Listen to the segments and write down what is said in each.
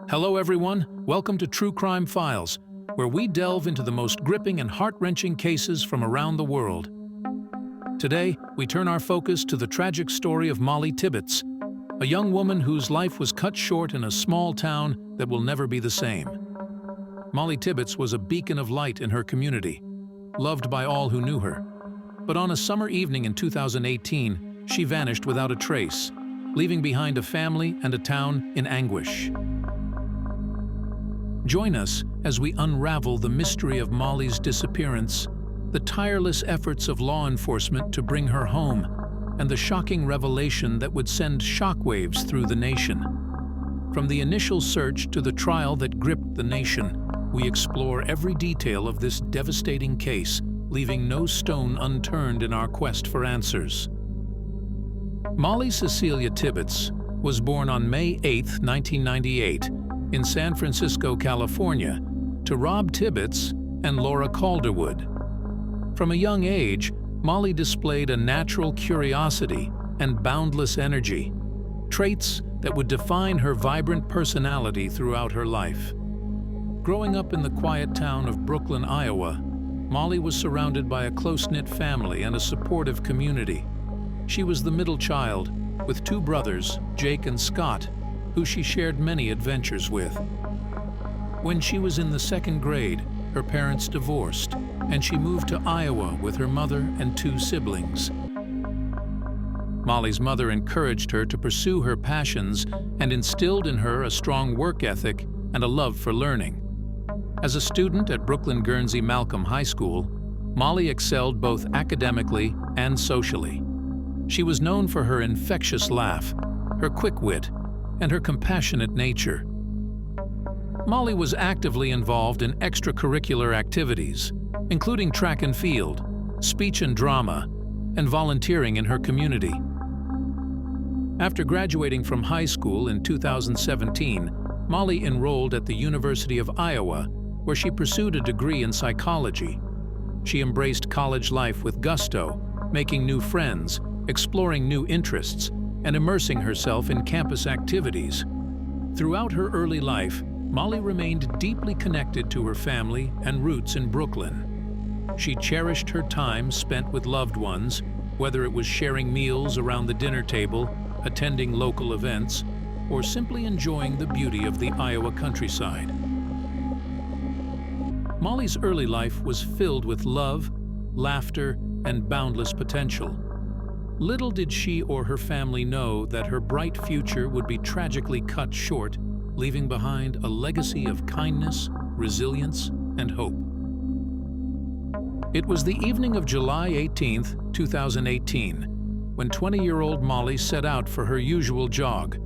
Hello everyone, welcome to True Crime Files, where we delve into the most gripping and heart-wrenching cases from around the world. Today, we turn our focus to the tragic story of Mollie Tibbetts, a young woman whose life was cut short in a small town that will never be the same. Mollie Tibbetts was a beacon of light in her community, loved by all who knew her. But on a summer evening in 2018, she vanished without a trace, leaving behind a family and a town in anguish. Join us as we unravel the mystery of Mollie's disappearance, the tireless efforts of law enforcement to bring her home, and the shocking revelation that would send shockwaves through the nation. From the initial search to the trial that gripped the nation, we explore every detail of this devastating case, leaving no stone unturned in our quest for answers. Mollie Cecilia Tibbetts was born on May 8, 1998, in San Francisco, California, to Rob Tibbetts and Laura Calderwood. From a young age, Mollie displayed a natural curiosity and boundless energy, traits that would define her vibrant personality throughout her life. Growing up in the quiet town of Brooklyn, Iowa, Mollie was surrounded by a close-knit family and a supportive community. She was the middle child, with two brothers, Jake and Scott, who she shared many adventures with. When she was in the second grade, her parents divorced, and she moved to Iowa with her mother and two siblings. Mollie's mother encouraged her to pursue her passions and instilled in her a strong work ethic and a love for learning. As a student at Brooklyn Guernsey Malcolm High School, Mollie excelled both academically and socially. She was known for her infectious laugh, her quick wit, and her compassionate nature. Mollie was actively involved in extracurricular activities, including track and field, speech and drama, and volunteering in her community. After graduating from high school in 2017, Mollie enrolled at the University of Iowa, where she pursued a degree in psychology. She embraced college life with gusto, making new friends, exploring new interests, and immersing herself in campus activities. Throughout her early life, Mollie remained deeply connected to her family and roots in Brooklyn. She cherished her time spent with loved ones, whether it was sharing meals around the dinner table, attending local events, or simply enjoying the beauty of the Iowa countryside. Mollie's early life was filled with love, laughter, and boundless potential. Little did she or her family know that her bright future would be tragically cut short, leaving behind a legacy of kindness, resilience, and hope. It was the evening of July 18, 2018, when 20-year-old Mollie set out for her usual jog,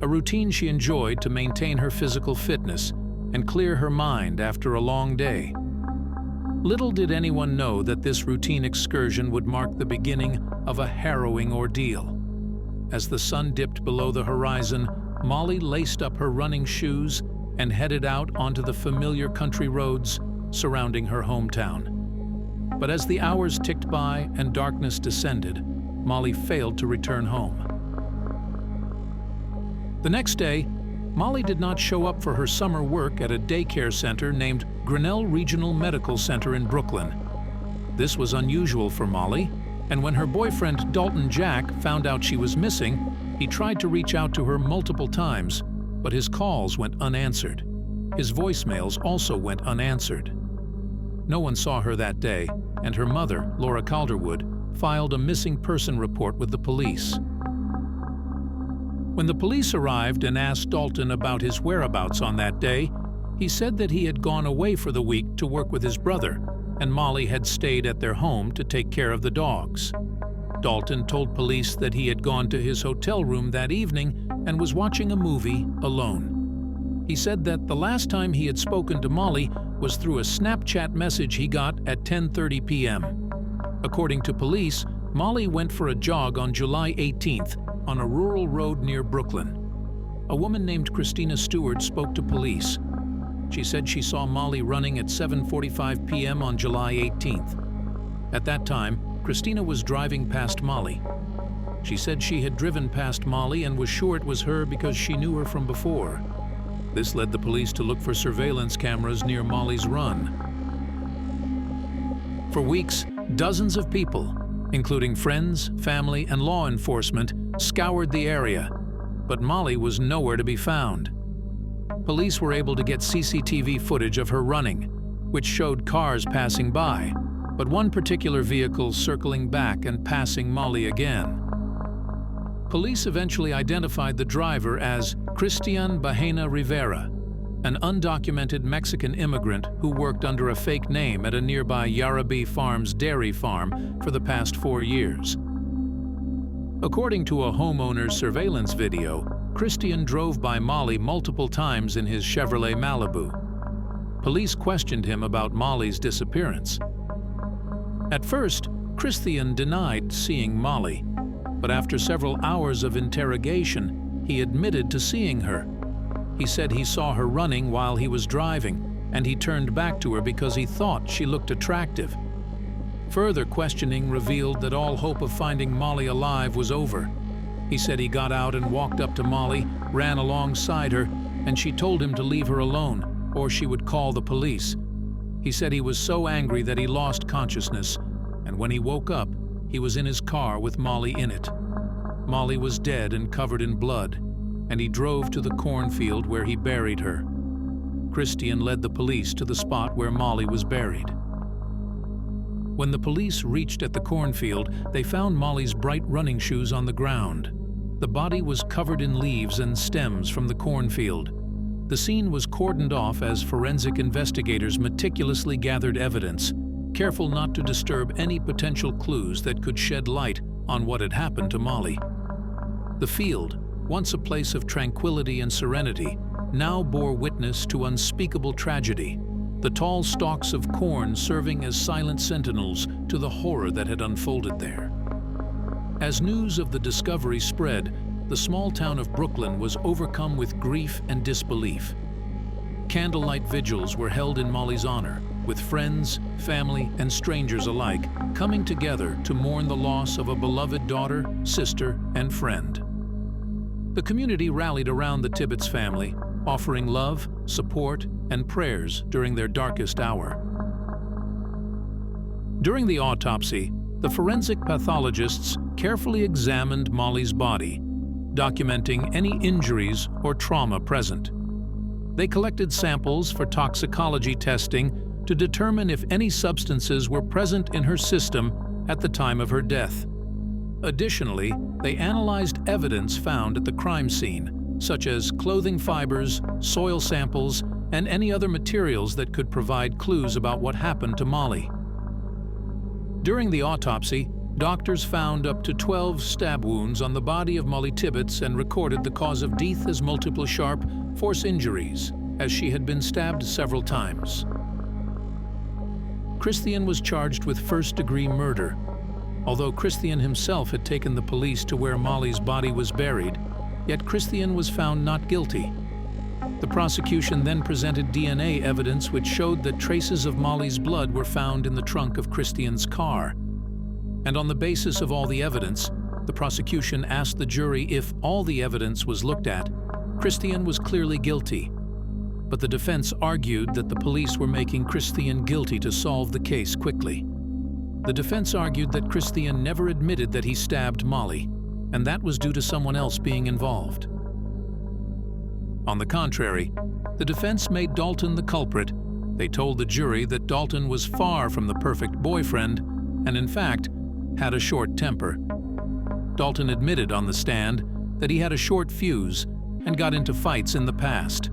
a routine she enjoyed to maintain her physical fitness and clear her mind after a long day. Little did anyone know that this routine excursion would mark the beginning of a harrowing ordeal. As the sun dipped below the horizon, Mollie laced up her running shoes and headed out onto the familiar country roads surrounding her hometown. But as the hours ticked by and darkness descended, Mollie failed to return home. The next day, Mollie did not show up for her summer work at a daycare center named Grinnell Regional Medical Center in Brooklyn. This was unusual for Mollie, and when her boyfriend Dalton Jack found out she was missing, he tried to reach out to her multiple times, but his calls went unanswered. His voicemails also went unanswered. No one saw her that day, and her mother, Laura Calderwood, filed a missing person report with the police. When the police arrived and asked Dalton about his whereabouts on that day, he said that he had gone away for the week to work with his brother, and Mollie had stayed at their home to take care of the dogs. Dalton told police that he had gone to his hotel room that evening and was watching a movie alone. He said that the last time he had spoken to Mollie was through a Snapchat message he got at 10:30 p.m. According to police, Mollie went for a jog on July 18th on a rural road near Brooklyn. A woman named Christina Stewart spoke to police. She said she saw Mollie running at 7:45 p.m. on July 18th. At that time, Christina was driving past Mollie. She said she had driven past Mollie and was sure it was her because she knew her from before. This led the police to look for surveillance cameras near Mollie's run. For weeks, dozens of people, including friends, family, and law enforcement, scoured the area, but Mollie was nowhere to be found. Police were able to get CCTV footage of her running, which showed cars passing by, but one particular vehicle circling back and passing Mollie again. Police eventually identified the driver as Christian Bahena Rivera, an undocumented Mexican immigrant who worked under a fake name at a nearby Yarabee Farms dairy farm for the past 4 years. According to a homeowner's surveillance video, Christian drove by Mollie multiple times in his Chevrolet Malibu. Police questioned him about Mollie's disappearance. At first, Christian denied seeing Mollie, but after several hours of interrogation, he admitted to seeing her. He said he saw her running while he was driving, and he turned back to her because he thought she looked attractive. Further questioning revealed that all hope of finding Mollie alive was over. He said he got out and walked up to Mollie, ran alongside her, and she told him to leave her alone, or she would call the police. He said he was so angry that he lost consciousness, and when he woke up, he was in his car with Mollie in it. Mollie was dead and covered in blood, and he drove to the cornfield where he buried her. Christian led the police to the spot where Mollie was buried. When the police reached at the cornfield, they found Mollie's bright running shoes on the ground. The body was covered in leaves and stems from the cornfield. The scene was cordoned off as forensic investigators meticulously gathered evidence, careful not to disturb any potential clues that could shed light on what had happened to Mollie. The field, once a place of tranquility and serenity, now bore witness to unspeakable tragedy, the tall stalks of corn serving as silent sentinels to the horror that had unfolded there. As news of the discovery spread, the small town of Brooklyn was overcome with grief and disbelief. Candlelight vigils were held in Mollie's honor, with friends, family, and strangers alike coming together to mourn the loss of a beloved daughter, sister, and friend. The community rallied around the Tibbetts family, offering love, support, and prayers during their darkest hour. During the autopsy, the forensic pathologists carefully examined Mollie's body, documenting any injuries or trauma present. They collected samples for toxicology testing to determine if any substances were present in her system at the time of her death. Additionally, they analyzed evidence found at the crime scene, such as clothing fibers, soil samples, and any other materials that could provide clues about what happened to Mollie. During the autopsy, doctors found up to 12 stab wounds on the body of Mollie Tibbetts and recorded the cause of death as multiple sharp force injuries, as she had been stabbed several times. Christian was charged with first-degree murder. Although Christian himself had taken the police to where Mollie's body was buried, yet Christian was found not guilty. The prosecution then presented DNA evidence which showed that traces of Mollie's blood were found in the trunk of Christian's car. And on the basis of all the evidence, the prosecution asked the jury if all the evidence was looked at, Christian was clearly guilty. But the defense argued that the police were making Christian guilty to solve the case quickly. The defense argued that Christian never admitted that he stabbed Mollie, and that was due to someone else being involved. On the contrary, the defense made Dalton the culprit. They told the jury that Dalton was far from the perfect boyfriend and, in fact, had a short temper. Dalton admitted on the stand that he had a short fuse and got into fights in the past.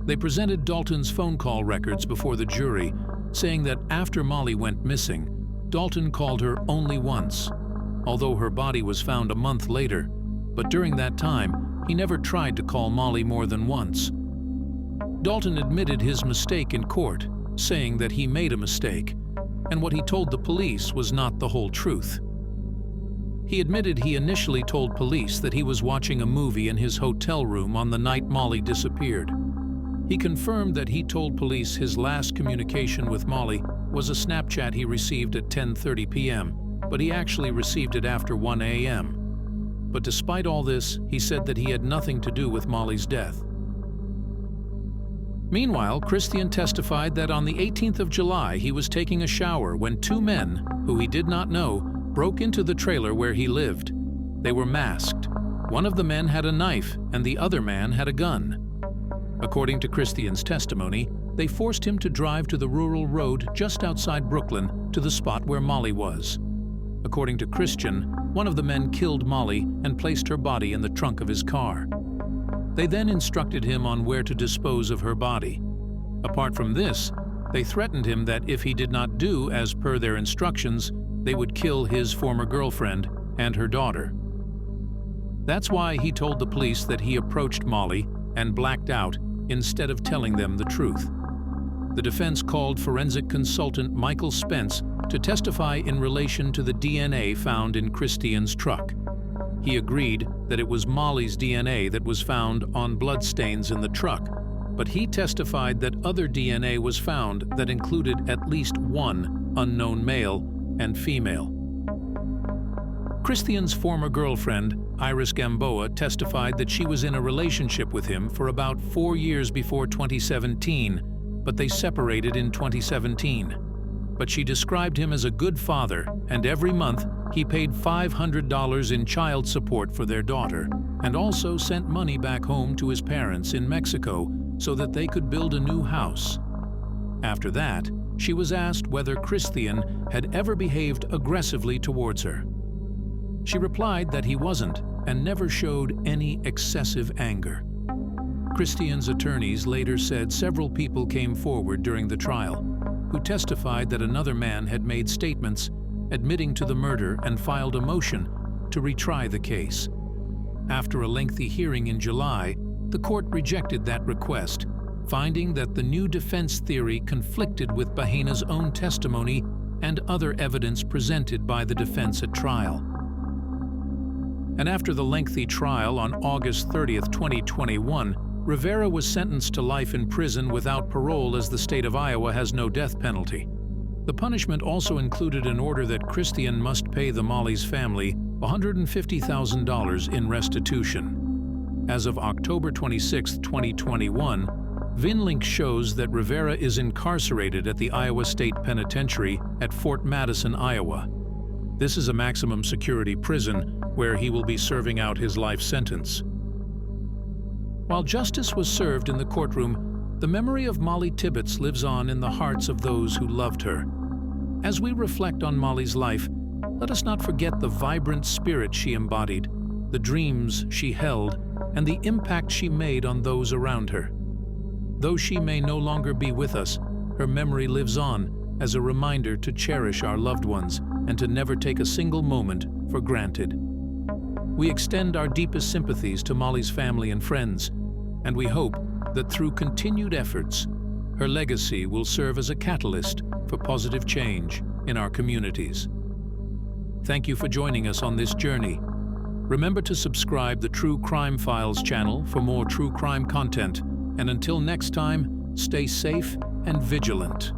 They presented Dalton's phone call records before the jury, saying that after Mollie went missing, Dalton called her only once, although her body was found a month later, but during that time, he never tried to call Mollie more than once. Dalton admitted his mistake in court, saying that he made a mistake, and what he told the police was not the whole truth. He admitted he initially told police that he was watching a movie in his hotel room on the night Mollie disappeared. He confirmed that he told police his last communication with Mollie was a Snapchat he received at 10:30 p.m., but he actually received it after 1 a.m. but despite all this, he said that he had nothing to do with Mollie's death. Meanwhile, Christian testified that on the 18th of July he was taking a shower when two men, who he did not know, broke into the trailer where he lived. They were masked. One of the men had a knife and the other man had a gun. According to Christian's testimony, they forced him to drive to the rural road just outside Brooklyn to the spot where Mollie was. According to Christian, one of the men killed Mollie and placed her body in the trunk of his car. They then instructed him on where to dispose of her body. Apart from this, they threatened him that if he did not do as per their instructions, they would kill his former girlfriend and her daughter. That's why he told the police that he approached Mollie and blacked out instead of telling them the truth. The defense called forensic consultant Michael Spence to testify in relation to the DNA found in Christian's truck. He agreed that it was Mollie's DNA that was found on bloodstains in the truck, but he testified that other DNA was found that included at least one unknown male and female. Christian's former girlfriend, Iris Gamboa, testified that she was in a relationship with him for about 4 years before 2017, but they separated in 2017. But she described him as a good father, and every month he paid $500 in child support for their daughter, and also sent money back home to his parents in Mexico so that they could build a new house. After that, she was asked whether Christian had ever behaved aggressively towards her. She replied that he wasn't and never showed any excessive anger. Christian's attorneys later said several people came forward during the trial who testified that another man had made statements admitting to the murder and filed a motion to retry the case. After a lengthy hearing in July, the court rejected that request, finding that the new defense theory conflicted with Bahina's own testimony and other evidence presented by the defense at trial. And after the lengthy trial on August 30, 2021, Rivera was sentenced to life in prison without parole as the state of Iowa has no death penalty. The punishment also included an order that Christian must pay the Mollie's family $150,000 in restitution. As of October 26, 2021, VinLink shows that Rivera is incarcerated at the Iowa State Penitentiary at Fort Madison, Iowa. This is a maximum security prison where he will be serving out his life sentence. While justice was served in the courtroom, the memory of Mollie Tibbetts lives on in the hearts of those who loved her. As we reflect on Mollie's life, let us not forget the vibrant spirit she embodied, the dreams she held, and the impact she made on those around her. Though she may no longer be with us, her memory lives on as a reminder to cherish our loved ones and to never take a single moment for granted. We extend our deepest sympathies to Mollie's family and friends, and we hope that through continued efforts, her legacy will serve as a catalyst for positive change in our communities. Thank you for joining us on this journey. Remember to subscribe the True Crime Files channel for more true crime content, and until next time, stay safe and vigilant.